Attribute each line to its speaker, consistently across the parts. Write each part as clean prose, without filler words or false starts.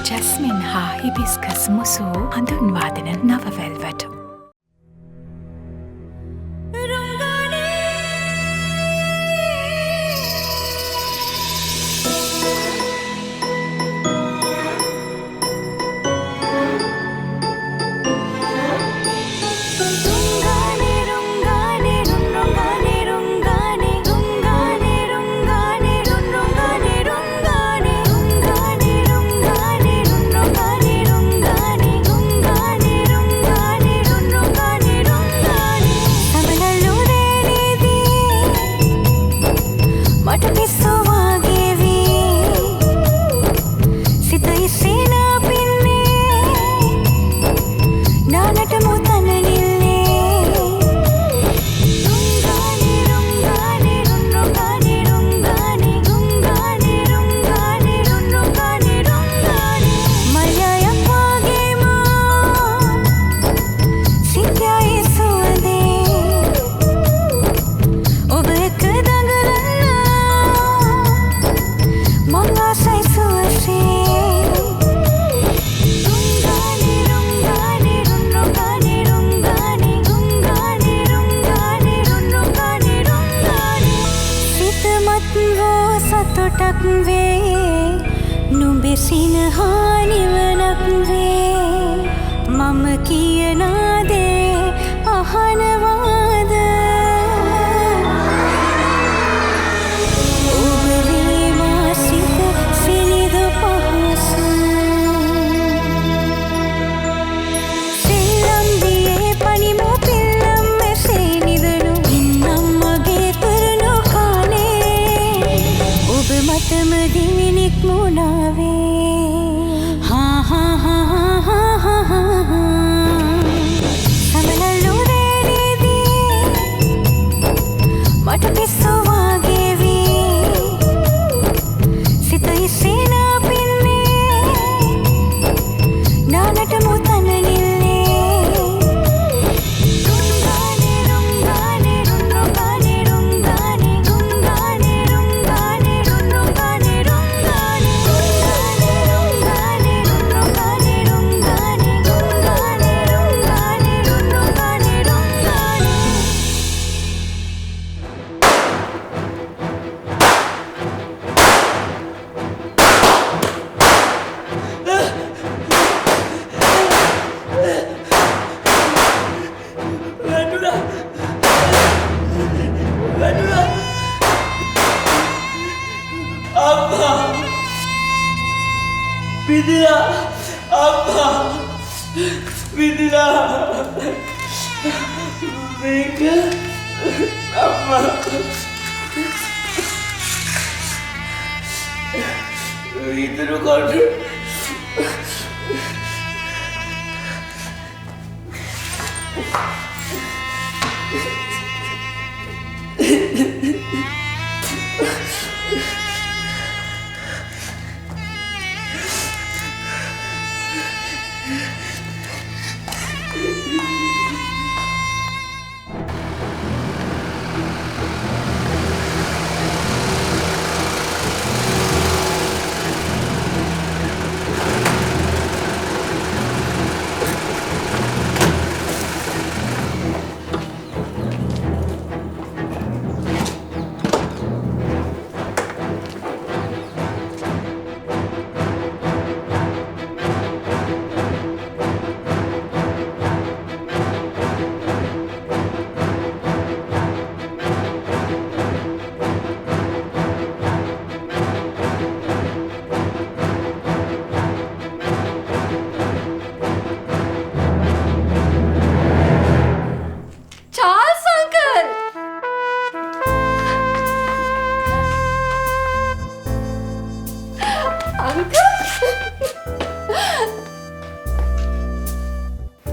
Speaker 1: ජැස්මින් හා හිබිස්කස් මුසු හඳුන්වාදන නව වැල්වට.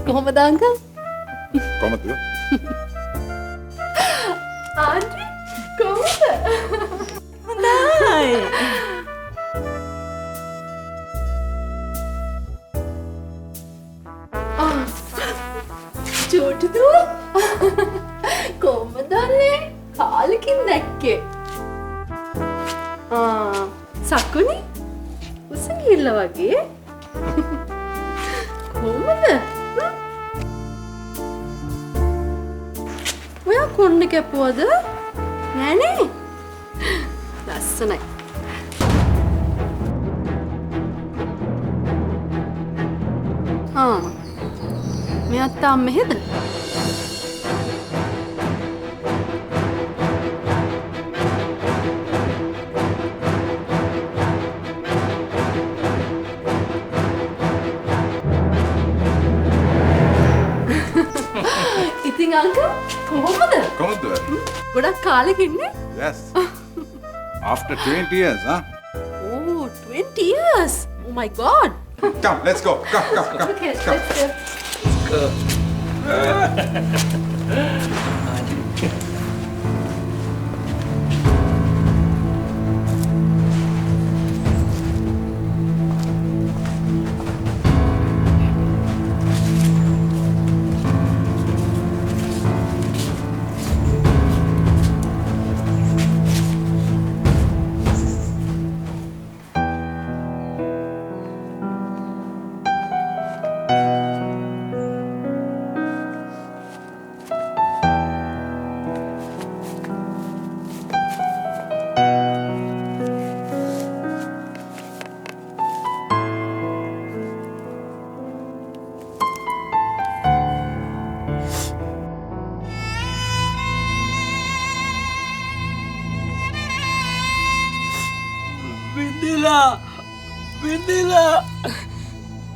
Speaker 2: කොහොමද අංකල්?
Speaker 3: කොහොමද?
Speaker 2: ආන්ටි කොහොමද?
Speaker 4: හොඳයි.
Speaker 2: චූටි දුව කොහොමද කාලෙකින් දැක්කේ? සක්කුනේ උස ගිහිල්ලා වගේ කොහොමද? ඔයා කොණ්ඩ කැපුවද? නෑනේ. ලස්සනයි. මෙයාත් තාම මෙහෙද? ඉතින් අංකල් කොහොමද?
Speaker 3: කොහොමද?
Speaker 2: ගොඩක් කාලෙකින්නේ?
Speaker 3: Yes. After 20 years, huh?
Speaker 2: Oh, 20 years. Oh my god.
Speaker 3: Come, let's go. Come.
Speaker 2: Okay,
Speaker 3: Come.
Speaker 2: let's go.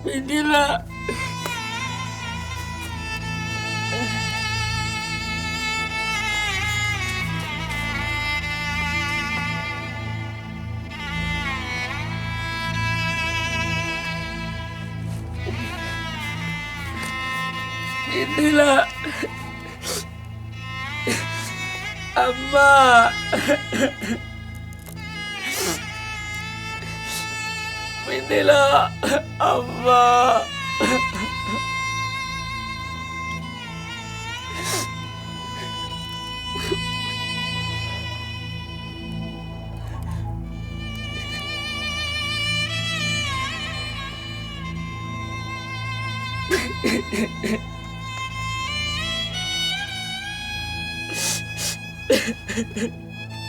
Speaker 4: Bindila. Bindila. Amma. Bindila. Amma.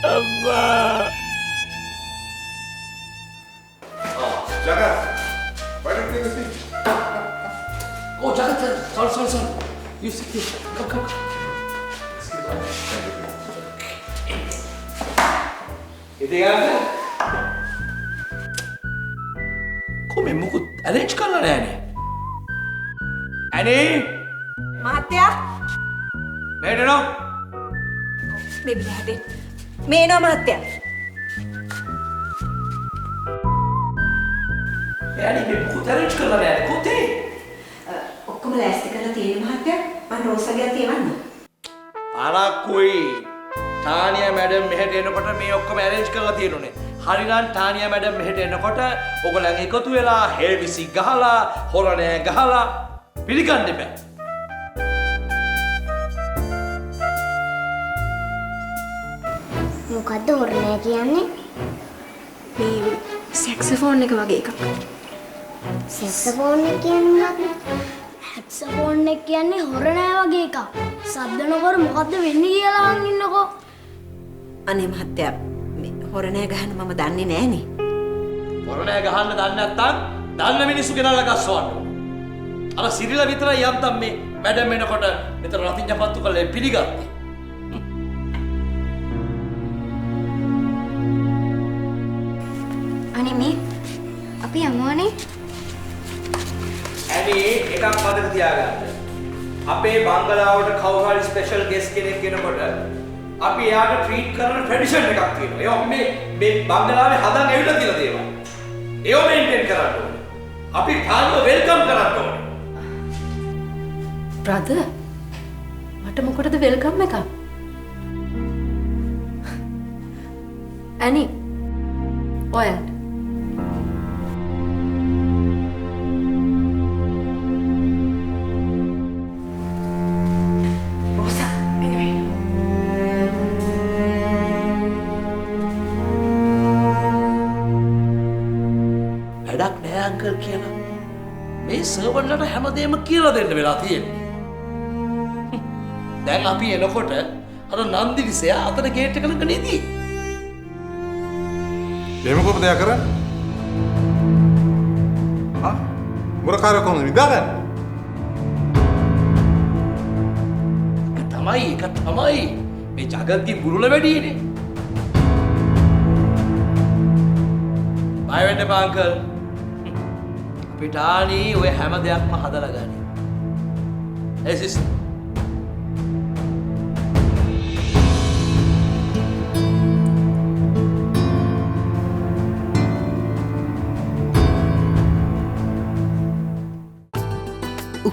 Speaker 4: Amma.
Speaker 3: Jagat, why don't you take a seat?
Speaker 4: Oh, Jagat, sorry. You sit here. Come. ඉතින් යන්න. කොහොම මොකුත් arrange කරලා නෑනේ. ඇනේ
Speaker 5: මහත්තයා
Speaker 4: මේනෝ
Speaker 5: baby හැටේ මේනවා මහත්තයා
Speaker 4: ඇනේ මේ මොකුත් arrange කරලා නෑනේ කොතේ
Speaker 5: ඔක්කොම ලෑස්ති කරලා තියෙන මහත්තයා මම රෝසගේ අතේ එවන්න
Speaker 4: අරක්කුයි ටානියා මැඩම් මෙහෙට එනකොට මේ ඔක්කොම arrange කරලා තියෙනුනේ හරිනම් ටානියා මැඩම් මෙහෙට එනකොට ඔයගොල්ලන් එකතු වෙලා හෙල්විසි ගහලා හොරණෑ ගහලා පිළිගන්න බෑ
Speaker 6: මොකද්ද හොරණෑ කියන්නේ?
Speaker 2: මේ සැක්සෆෝන් එක වගේ එකක්.
Speaker 6: සැක්සෆෝන් එක කියන්නේ මොකක්ද? සැක්සෆෝන් එක කියන්නේ හොරණෑ වගේ එකක්. සද්ද නොකර මොකද්ද වෙන්නේ කියලා අහන් ඉන්නකෝ.
Speaker 5: අනේ මහත්තයා මේ හොරණෑ ගහන්න මම දන්නේ නෑනේ
Speaker 4: හොරණෑ ගහන්න දන්නේ නැත්නම් දන්න මිනිස්සු ගෙනල්ලා ගස්සවන්න අර සිරිලා විතරයි යන්තම් මේ මැඩම් එනකොට මෙතන රතින් ජපත්තු කළේ පිළිගත්තේ
Speaker 6: අනේ මේ අපි යමුවනේ.
Speaker 4: ඇනේ එකක් මතක තියාගන්න. අපේ බංගලාවට කවුරු හරි ස්පෙෂල් ගෙස්ට් කෙනෙක් එනකොට අපි එයාට ට්‍රීට් කරන ට්‍රැඩිෂන් එකක් තියෙනවා. ඒක මේ බංගලාවේ හදන් ඇවිල්ලා තියෙන දේවල්. ඒව මේන්ටේන් කරන්න ඕනේ. අපි තාම වෙල්කම් කරන්න ඕනේ.
Speaker 2: බ්‍රදර් මට මොකටද වෙල්කම් එකක්? ඇනි ඔයාට
Speaker 4: වැඩක් නෑ අංකල් කියලා මේ සර්වර්ලට හැමදේම කියලා දෙන්න වෙලා තියෙන්නේ. දැන් අපි එනකොට අර නන්දිනිසයා අතන ගේට් එක ළඟ නෙදී.
Speaker 3: එහෙම කොහොමද එයා කරන්නේ? ආ? මුරකාරය කොහොමද නිදාගන්නේ?
Speaker 4: ඒක තමයි මේ ජගත්ගේ බුරුල වැඩිනේ. බය වෙන්න එපා අංකල්. අපිට ආනි ඔය හැම දෙයක්ම හදලා ගන්න. ඒ සිස්ටර්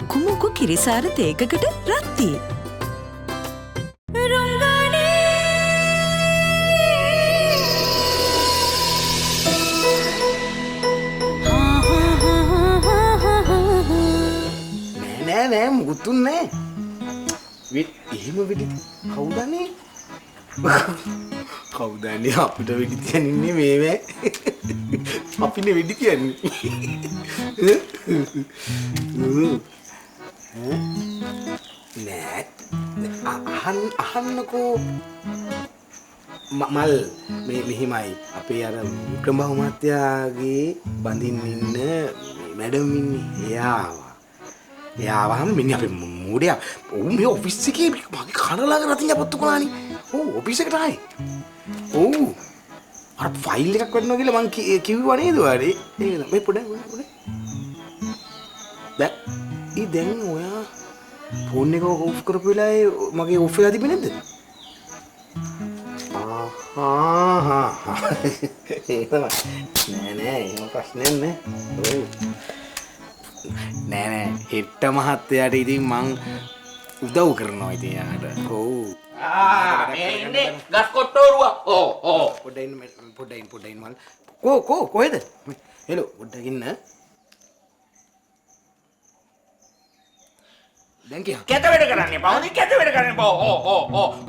Speaker 5: උකුමුකු කිරිසාර තේකකට රත්ති.
Speaker 7: නෑ මුකුත්තුන් නෑ. එහෙම වෙඩි කවුදනේ? කවුදන්නේ අපිට වෙඩි තියන්නේ මේවැ. අපිනේ වෙඩි තියන්නේ. නෑ අහන්නකෝ මල් මෙහිමයි අපේ අර වික්‍රම මහත්තයාගේ බඳින්න ඉන්න මැඩම් ඉන්නේ එයාවම මිනිහ අපේ මූඩයා මේ ඔෆිස් එකේ මගේ කන ළඟ රතින් අපත්තු කළානේ. ඔව් ඔෆිස් එකට ආයේ. ඔව් අර ෆයිල් එකක් වඩනවා කියලා මං කිව්වා නේද ඔයාලට? ඒක මේ පොඩ්ඩක් දැන් ඔයා ෆෝන් එක ඔෆ් කරපු වෙලාවේ මගේ ඔෆ් එක තිබෙන්නේ නැද්ද? ඒක තමයි. නෑ එහෙම ප්‍රශ්නයක් නෑ. ඔව් නෑ හෙට්ට මහත්තයාට ඉතින් මං උදව් කරනවා ඉතින් යාට. ඔව්.
Speaker 4: මේ ඉන්නේ ගස් කොට්ටෝරුවා. ඕ
Speaker 7: පොඩ්ඩයින් මල්. කොහෙද? හෙලෝ පොඩ්ඩක් ඉන්න. දැන් කිය.
Speaker 4: කැත වැඩ කරන්නේ බා. හොඳින් කැත වැඩ කරන්නේ බා. ඕ.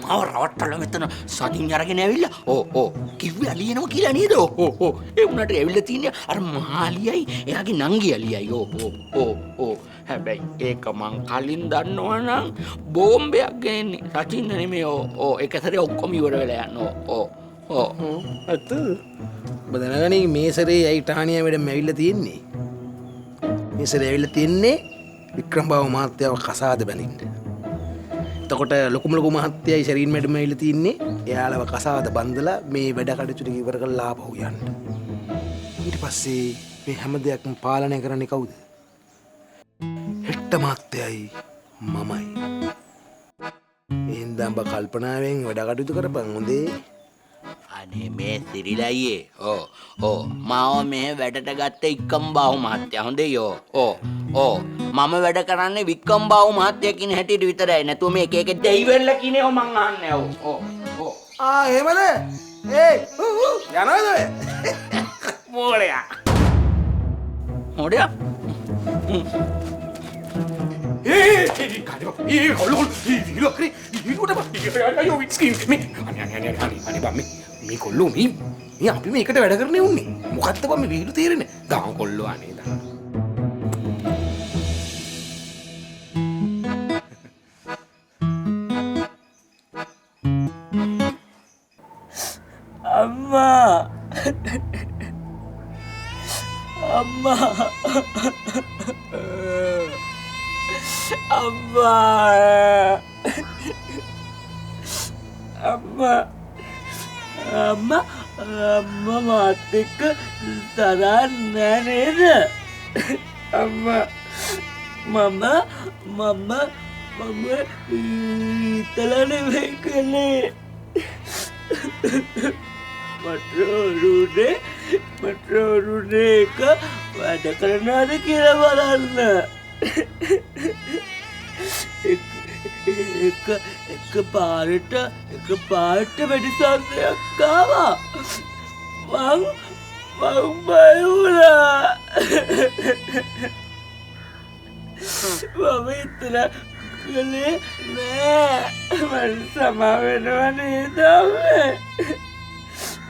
Speaker 4: මාව රවට්ටලා මෙතන සදින් අරගෙන ඇවිල්ලා. ඕ. කිව්වේ අලියනවා කියලා නේද? ඕ. ඒ උනාට ඇවිල්ලා තින්නේ අර මහාලියයි එයාගේ නංගි අලියයි. ඕ. හැබැයි ඒක මං කලින් දන්නවා නම් බෝම්බයක් ගේන්නේ. සචින්න නෙමෙයි. ඕ. ඒක සැරේ ඔක්කොම ඉවර වෙලා යනවා. ඕ.
Speaker 7: අත. ඔබ දැනගන්නේ මේ සැරේ ඇයි ටානියා වැඩම ඇවිල්ලා තියෙන්නේ? මේ සැරේ ඇවිල්ලා තින්නේ වික්‍රම්බාව මහත්තයාව කසාද බැඳින්න. එතකොට ලොකු මහත්තයයි ශරීන් මැඩම ඇවිල්ලා තින්නේ එයාලව කසාද බඳලා මේ වැඩ කටයුතු ටික ඉවර කරලා ආපහු යන්න. ඊට පස්සේ මේ හැම දෙයක්ම පාලනය කරන්නේ කවුද? හෙට්ට මහත්තයයි මමයි. එහෙනම් ඔබ කල්පනාවෙන් වැඩ කටයුතු කරපන් හොඳේ.
Speaker 8: අනේ මේ සිරිලයියේ මාව මේ වැඩට ගත්ත වික්‍රම්බාහු මහත්තයා හොඳේ ඕ මම වැඩ කරන්නේ වික්‍රම්බාහු මහත්තයා කියන හැටියට විතරයි නැතුව මේ එක දෙයිවෙල්ල කිනේ මං අහන්නේ ඕ
Speaker 7: එහෙමද යනවද ඔය
Speaker 8: මොඩයා
Speaker 7: මේ කොල්ලෝ මේ අපි මේකට වැඩ කරන්නේ උන්නේ මොකද්ද බං මේ විහිළු තේරෙන්නේ ගාම කොල්ලෝ අනේ දා
Speaker 8: අම්මා මාත් එක්ක තරහා නෑ නේද? මම හිතලා නෙවෙයි කළේ. මට ඔරුනේ එක වැඩ කරනවාද කියලා බලන්න. එක පාරට වැඩිසන්දයක් ආවා. මං බය වුණා. මම හිතන කළේ නෑ. මට සමාව වෙනවා නේද?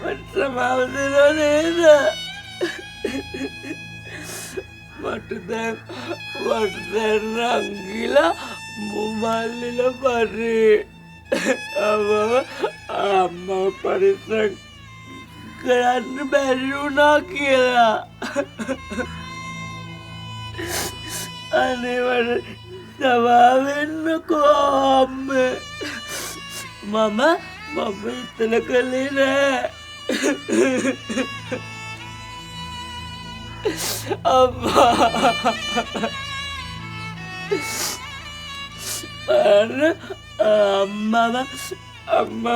Speaker 8: මට සමාව දෙනවා නේද?
Speaker 9: මට දැන් නංගිලා මුමල්ලිලා පරේ අම්මා පරිස්සම් කරන්න බැරි වුණා කියලා. අනේ මට සමා වෙන්නකෝ අම්මේ. මම ඉතල කළේ නෑ. අම්මව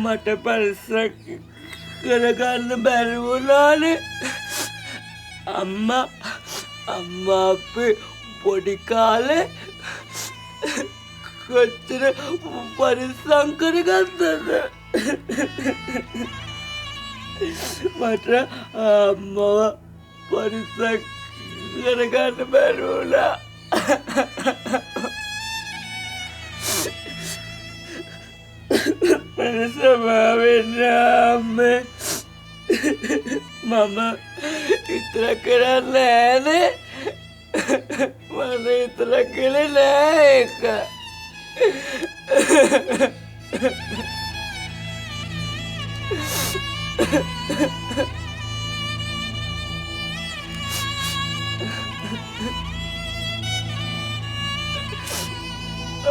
Speaker 9: මට පරිස්සම් කරගන්න බැරි වුණානේ. අම්මා අපේ පොඩි කාලේ කොච්චර පරිස්සම් කරගත්තද. මට අම්මව පරිස්සම් කරගන්න බැරි වුණා. සමා වෙන්න අම්මේ. මම ඉතල කරන්නේ නෑනේ. මම ඉතල කළේ නෑ ඒක.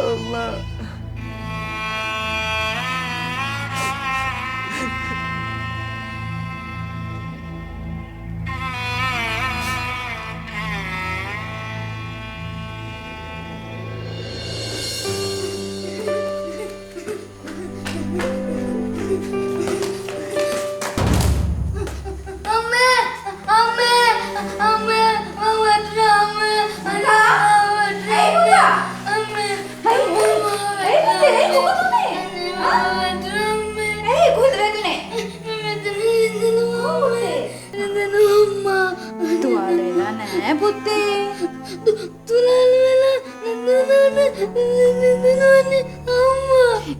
Speaker 9: අම්මා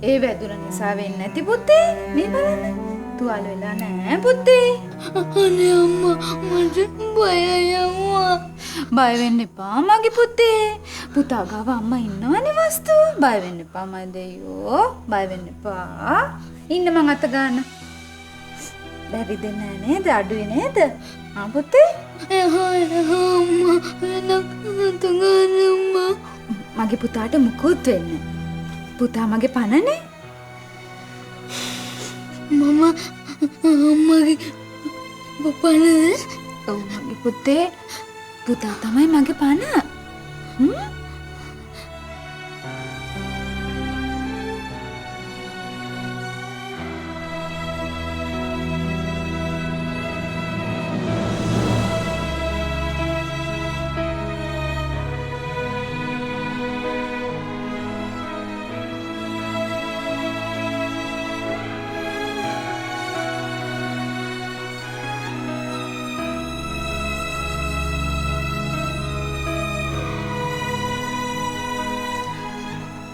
Speaker 1: ඒ වැදුර නිසා වෙන්නේ නැති පුතේ. මේ බලන්න. තුවාල වෙලා නැහැ පුතේ.
Speaker 6: අනේ අම්මා මට බයයි අම්මා.
Speaker 1: බය වෙන්න එපා මගේ පුතේ. පුතා ගාව අම්මා ඉන්නවනේ වස්තු. බය වෙන්න එපා මයි දෙයෝ. බය වෙන්න එපා. ඉන්න මං අත ගන්න. බැරිද නේද? අඩුයි නේද? ආ පුතේ.
Speaker 6: අම්මා
Speaker 1: මගේ පුතාට මුකුත් වෙන්නේ. පුතා මගේ පණනේ.
Speaker 6: මම අම්මගේ පණද?
Speaker 1: ඔව් මගේ පුතේ. පුතා තමයි මගේ පණ.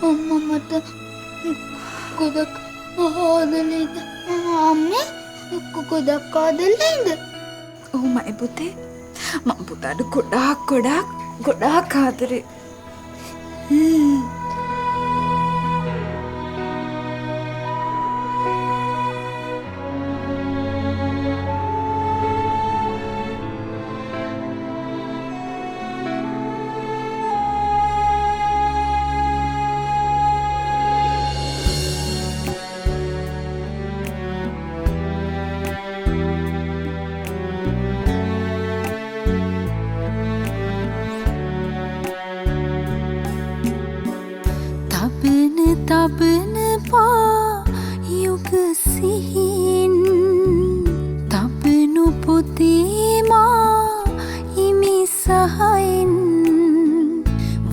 Speaker 6: අම්මා මට ගොඩක් ආදරේද? අම්මේ ගොඩක් ආදරේද?
Speaker 1: ඔව් මගේ පුතේ. මම පුතාට ගොඩාක් ආදරේ.
Speaker 10: තබන පා යුග සිහින් තබනු පොතේ මා හිමි සහයෙන්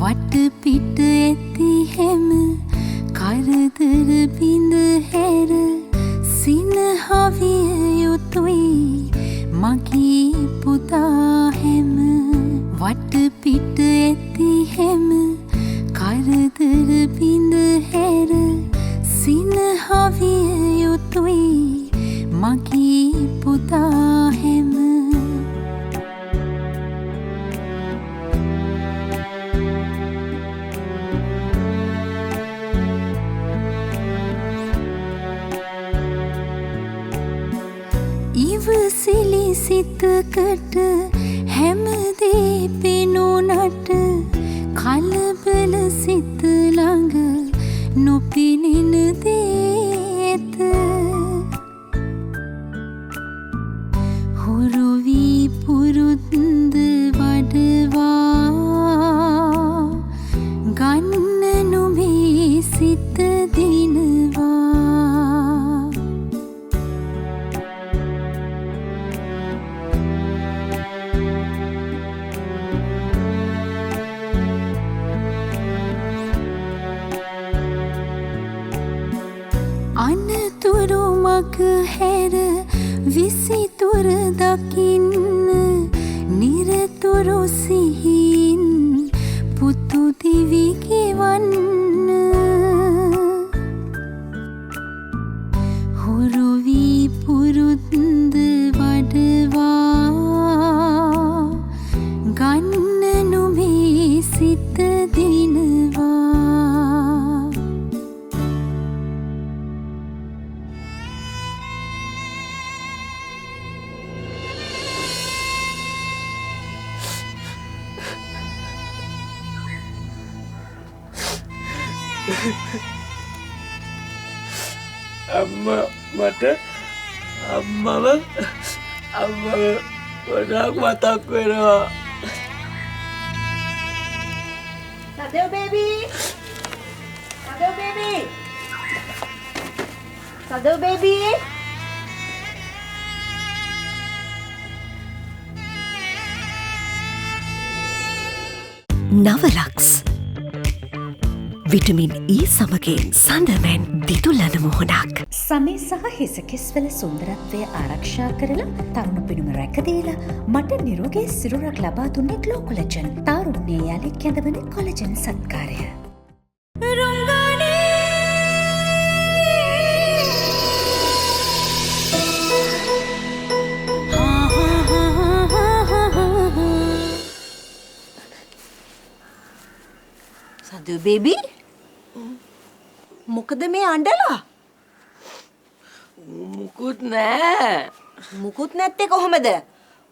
Speaker 10: වටපිට ඇති හැම කරදර බිඳ හැර සිනහවිය යුතුයි මගේ පුතා හැම වටපිට ඇති හැම කරදර බිඳ හැර සිනහවිය යුතුයි මගේ පුතා හැම. එකට හැමදේ පෙනුනට කලබල සිත ළඟ නොපෙනෙන දේත හුරු වී පුරුද්ද වඩවා ගන්න නොවේ සිත දිනවා අනතුරු මග හැර විසිතුර දකින්න නිරතුරු සිහින් පුතු දිවි ගෙවන්න හුරු වී පුරුද්ද වඩවා ගන්න නොවේ සිත දිනවා
Speaker 9: අම්මා මට අම්මව ගොඩාක් මතක් වෙනවා.
Speaker 5: සදෝ baby සදෝ baby සදෝ baby
Speaker 2: නවලක්ස් vitamin E සමගින් සඳමැන් දිතුලන මුහුණක්.
Speaker 11: සමේ සහ හිසකෙස්වල සුන්දරත්වය ආරක්ෂා කරලා තරුණ පිනුම රැකදීලා මට නිරෝගී සිරුරක් ලබා දුන්නේ ග්ලෝකොලජන්. තාරුණ්‍ය යාලෙක් කැඳවන කොලජන් සත්කාරය.
Speaker 5: සදු බේබී මොකද මේ අඬලා?
Speaker 9: මුකුත් නෑ.
Speaker 5: මුකුත් නැත්තේ කොහොමද?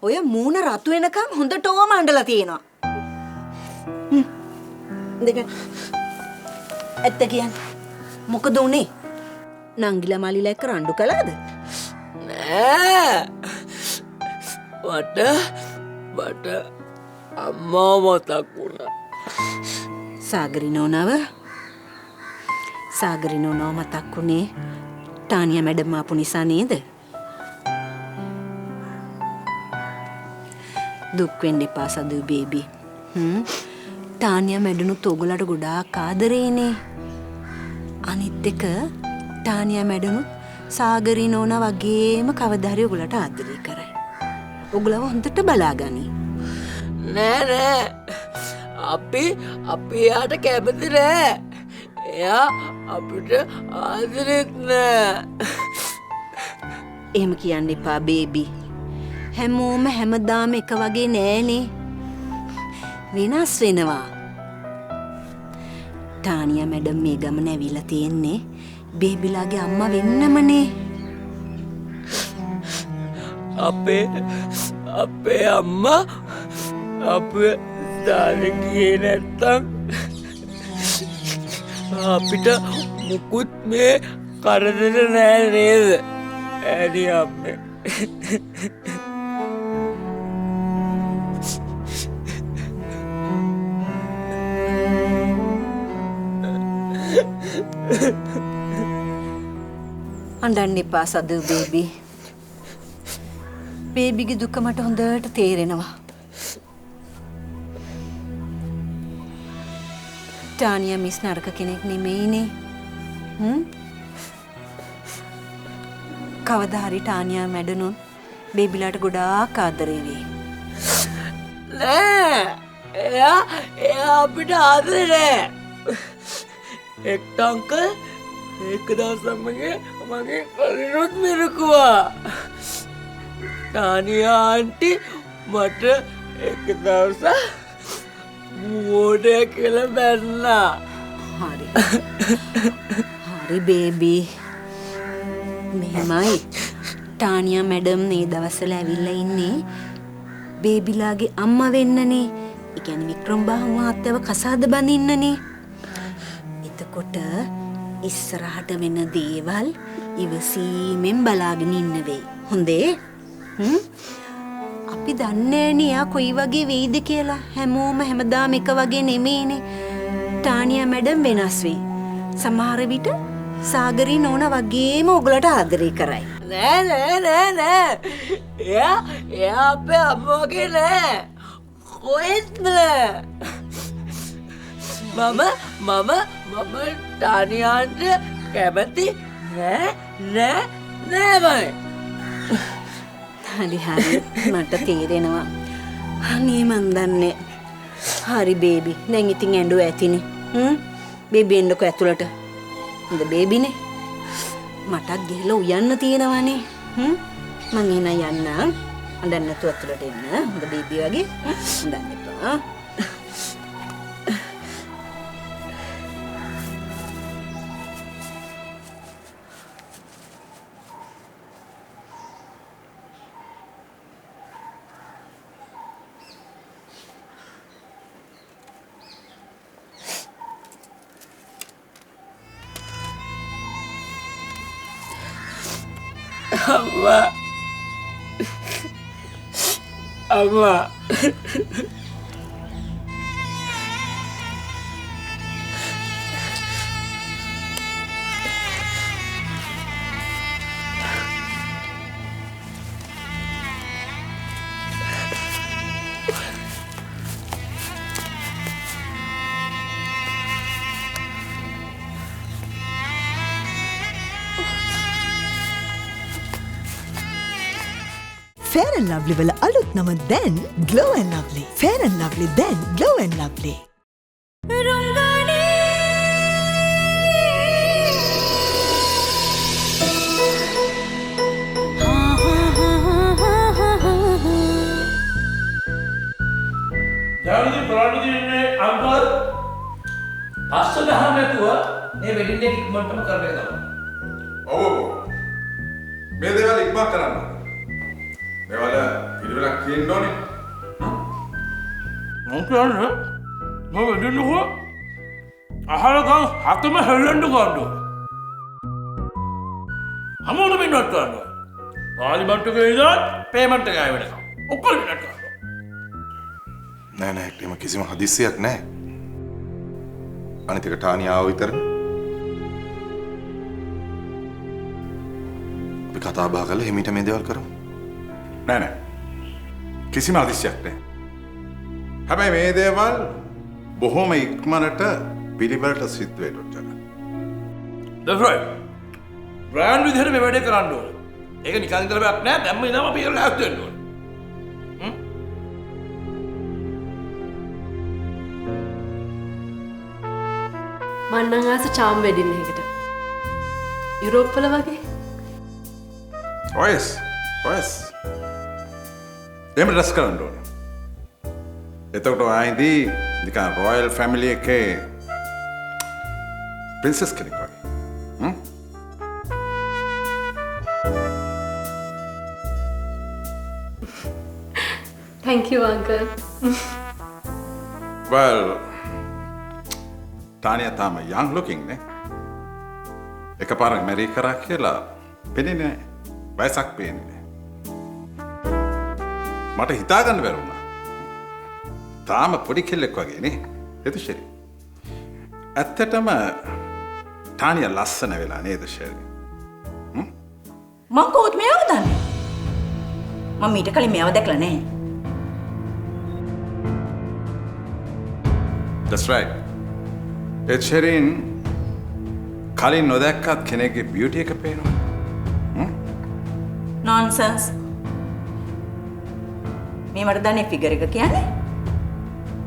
Speaker 5: ඔය මූණ රතු වෙනකන් හොඳටම අඬලා තියෙනවා. දෙක ඇත්ත කියන්නේ මොකද උනේ? නංගිලා මාලිලා එක්ක රණ්ඩු කළාද?
Speaker 9: නෑ. මට අම්මා මතක් වුණා.
Speaker 5: සාගරි නෝනාව මතක් වුණේ ටානියා මැඩම් ආපු නිසා නේද? දුක් වෙන්න එපා සදු බේබී. ටානියා මැඩනුත් ඔයගොල්ලන්ට ගොඩාක් ආදරේනේ. අනිත් එක ටානියා මැඩනුත් සාගරි නෝනා වගේම කවදා හරි ඔයගොල්ලන්ට ආදරේ කරයි. ඔයගොල්ලව හොඳට බලාගනි.
Speaker 9: නෑ. අපි එයාට කැමති නෑ. එයා අපිට ආදරෙත් නෑ.
Speaker 5: එහෙම කියන්න එපා බේබී. හැමෝම හැමදාම එක වගේ නෑනේ. වෙනස් වෙනවා. ටානියා මැඩම් මේ ගමන ඇවිල්ලා තියෙන්නේ බේබිලාගේ අම්මා වෙන්නමනේ.
Speaker 9: අපේ අම්මා අපේ දාලා ගියේ නැත්තම් අපිට මුකුත් මේ කරදර නෑ නේද? ඇයි අම්මේ?
Speaker 5: අඬන්න එපා සදු බේබී. බේබිගේ දුක මට හොඳට තේරෙනවා. ටානියා මිස් නරක කෙනෙක් නෙමෙයිනේ. කවදා හරි ටානියා මැඩනුන් බේබිලාට ගොඩාක් ආදරේ වෙයි.
Speaker 9: නෑ. එයා අපිට ආදරේ නෑ. එක්ක අංකල් එක දවසක් මගේ කලිනුත් මිරිකුවා. ටානියා ආන්ටි මට එක දවසක් මෝඩය කියලා බැන්නා.
Speaker 5: හරි බේබී. මෙහෙමයි ටානියා මැඩම් මේ දවස්වල ඇවිල්ලා ඉන්නේ බේබිලාගේ අම්මා වෙන්නනේ. ඒ කියන්නේ වික්‍රම් බාහු මහත්තයව කසාද බඳින්නනේ. එතකොට ඉස්සරහට වෙන දේවල් ඉවසීමෙන් බලාගෙන ඉන්න වෙයි. හොඳේ? අපි දන්නේ නෑ යා කොයි වගේ වෙයිද කියලා. හැමෝම හැමදාම එක වගේ නෙමෙයිනේ. ටානියා මැඩම් වෙනස් වෙයි. සමහර විට සාගරී නෝනා වගේම ඔයගලට ආදරේ කරයි.
Speaker 9: නෑ. එයා අපේ අම්මා වගේ නෑ. කොහෙත්ම නෑ. මම ටානියාන්ට කැමති නෑමයි.
Speaker 5: හරි මට තේරෙනවා. අනේ මන් දන්නේ. හරි බේබි. දැන් ඉතින් ඇඬුව ඇතිනේ. බේබි එන්නකෝ ඇතුළට. හොඳ බේබිනේ. මටත් ගිහලා උයන්න තියෙනවානේ. මං එන යන්නම්. අඬන්න නැතුව ඇතුළට එන්න. හොඳ බේබි වගේ. අඬන්න එපා.
Speaker 9: අම්මා
Speaker 12: Fair and Lovely වල අලුත් නම දැන් Glow and Lovely. Fair and Lovely දැන් Glow and Lovely.
Speaker 4: දැන් බලන්න දින්නේ අංකල් පස්ස ගහන්න නැතුව මේ වෙඩින් එක ඉක්මනටම කරගෙන යනවා.
Speaker 3: ඔව්. මේ දේවල් ඉක්මනට කරන්න. මේවල පිළිවෙලක් තියෙන්න ඕනේ.
Speaker 4: මම කියන්නේ මම වෙඩින්නකෝ අහල ගම් හතම හෙල්ලන්න ගන්න. හැමෝටම ඉන්නත් ගන්න. පාලිමන්ට් එකේ ඉඳන් පේමන්ට් එක ආයෙ වෙනකම්. ඔක්කොම ඉන්නත් ගන්න.
Speaker 3: නෑ ඒකම කිසිම හදිස්සියක් නෑ. අනිත් එක ටානියාව විතරනේ. අපි කතා බහ කරලා හිමීට මේ දේවල් කරමු. නෑ කිසිම හදිස්සියක් නෑ. හැබැයි මේ දේවල් බොහොම ඉක්මනට පිළිවෙලට සිද්ධ වෙන්න ඕන.
Speaker 4: That's right. බ්‍රෑන්ඩ් විදිහට මේ වැඩේ කරන්න ඕනේ. ඒක නිකන් ඉඳලා බයක් නෑ. දැම්ම ඉඳන්ම අපි කරලා හැක් දෙන්න ඕනේ.
Speaker 2: මන්නම් ආස චාම් වෙඩින් එකකට. යුරෝප් වල වගේ.
Speaker 3: ඔයස්. එහෙම ඩ්‍රස් කරන්න ඕනේ. එතකොට ආයිදී නිකන් රොයල් ෆැමිලි එකේ ප්‍රින්සස් කෙනෙක් වගේ.
Speaker 2: Thank you, uncle.
Speaker 3: Well, Tanya තාම young looking නේ. එකපාරක් මැරි කරා කියලා පෙනෙන්නේ නැහැ. වයසක් පේන්නේ නැහැ. මට හිතා ගන්න බැරි වුණා. තාම පොඩි කෙල්ලෙක් වගේ නේ. එතුෂරි. ඇත්තටම තානියා ලස්සන වෙලා නේද ෂෙරි?
Speaker 5: මං කොහොමද මේව දන්නේ? මම ඊට කලින් මේව දැකලා නැහැ.
Speaker 3: That's right. එච්චරින් කලින් නොදැක්කත් කෙනෙක්ගේ බියුටි එක පේනවා.
Speaker 5: Nonsense. මේ මට දන්නේ ෆිගර් එක කියන්නේ.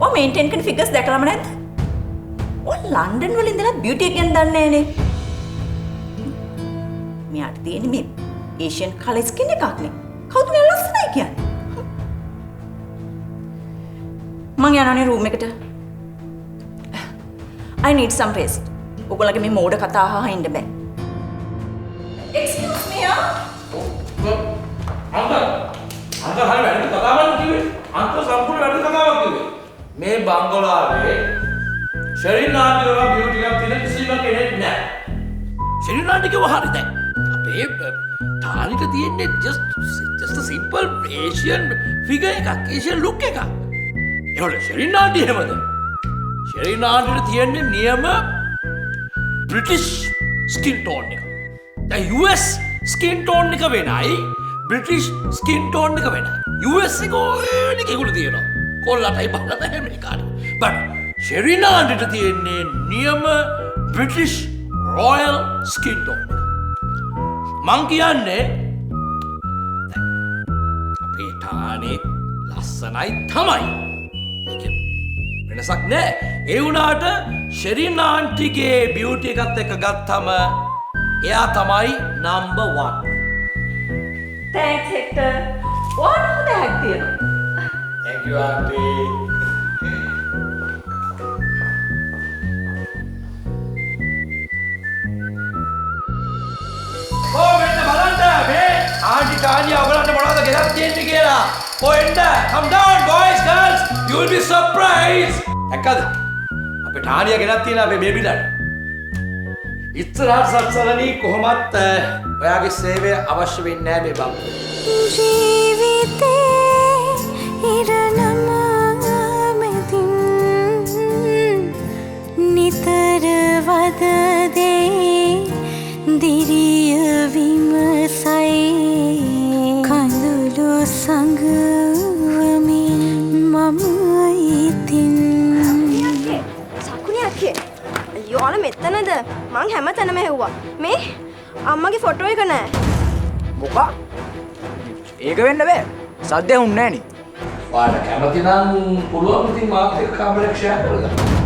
Speaker 5: ඔය මේන්ටේන් කරන ෆිගර්ස් දැකලාම නැද්ද? ඔය ලන්ඩන් වල ඉඳලා බියුටි එක ගැන දන්නේ නැනේ. මෙයාට තියෙන්නේ මේ ඒෂියන් කලර් ස්කින් එකක් නේ. කවුද මේ ලස්සනයි කියන්නේ? මං යනවානේ රූම් එකට. I need some rest. ඔයගොල්ලෝගේ මේ මෝඩ කතා අහලා ඉන්න බෑ. Excuse me,
Speaker 4: අංකල් හරියට කතා කරන්න කිව්වේ. අන්ත සම්පූර්ණ වැඩ කතාවක් කිව්වේ. මේ බංගලාවේ ශරීර නාට්‍ය වල බියුටි එකක් තියෙන කිසිම කෙනෙක් නැහැ.
Speaker 7: ශරීර නාට්‍ය කිව්ව හරිද? අපේ තාලිට තියෙන්නේ just a simple Asian figure එකක්, Asian look එකක්. ඒවල ශරීර නාට්‍ය එහෙමද? ශරීර නාට්‍යෙට තියෙන්නේ නියම British skin tone එක. දැන් US skin tone එක වෙනයි, British skin tone එක වෙනයි. US එක ඕනේ කෙකුළු තියෙනවා. කොල්ලටයි බලලා ඇමරිකානි. but ශරීර නාට්‍යෙට තියෙන්නේ නියම British royal skin tone එක. මං කියන්නේ අපේ තානේ ලස්සනයි තමයි. වෙනසක් නෑ. ඒ වුණාට ශරීර නාට්‍යගේ බියුටි එකත් එක්ක ගත්තම එයා තමයි number 1.
Speaker 2: Thanks hectare. ඕන හොඳ හැක් තියෙනවා.
Speaker 4: Thank you auntie. මෙන්න බලන්න මේ ආන්ටි ටානියා ඔයගලන්ට මොනවද ගෙනත් තියෙන්නේ කියලා. එන්න. Come down boys girls. You will be surprised. එක්කද? අපේ ටානියා ගෙනත් තියෙනවා මේ බේබිලට. ඉස්සරහට සත්සලනි කොහොමත් ඔයාගේ සේවය අවශ්‍ය වෙන්නේ නැහැ මේ බං.
Speaker 10: ජීවිතේ ඉරණමමෙතින් නිතර වද දේ දිරිය විමසයි කඳුළු සංගවමින් මම ඉතින්
Speaker 6: සකුණේ අක්කේ අයියෝල මෙතනද මං හැමතැනම හෙව්වා මේ අම්මගේ ෆොටෝ එක නෑ
Speaker 13: මොකක් ඒක වෙන්න බෑ සද්ද ඇහුන්නේ නෑනේ
Speaker 4: ඔයාලා කැමති නම් පුළුවන් ඉතින් මාත් එක්ක කාමරයක් ෂෙයා කරගන්න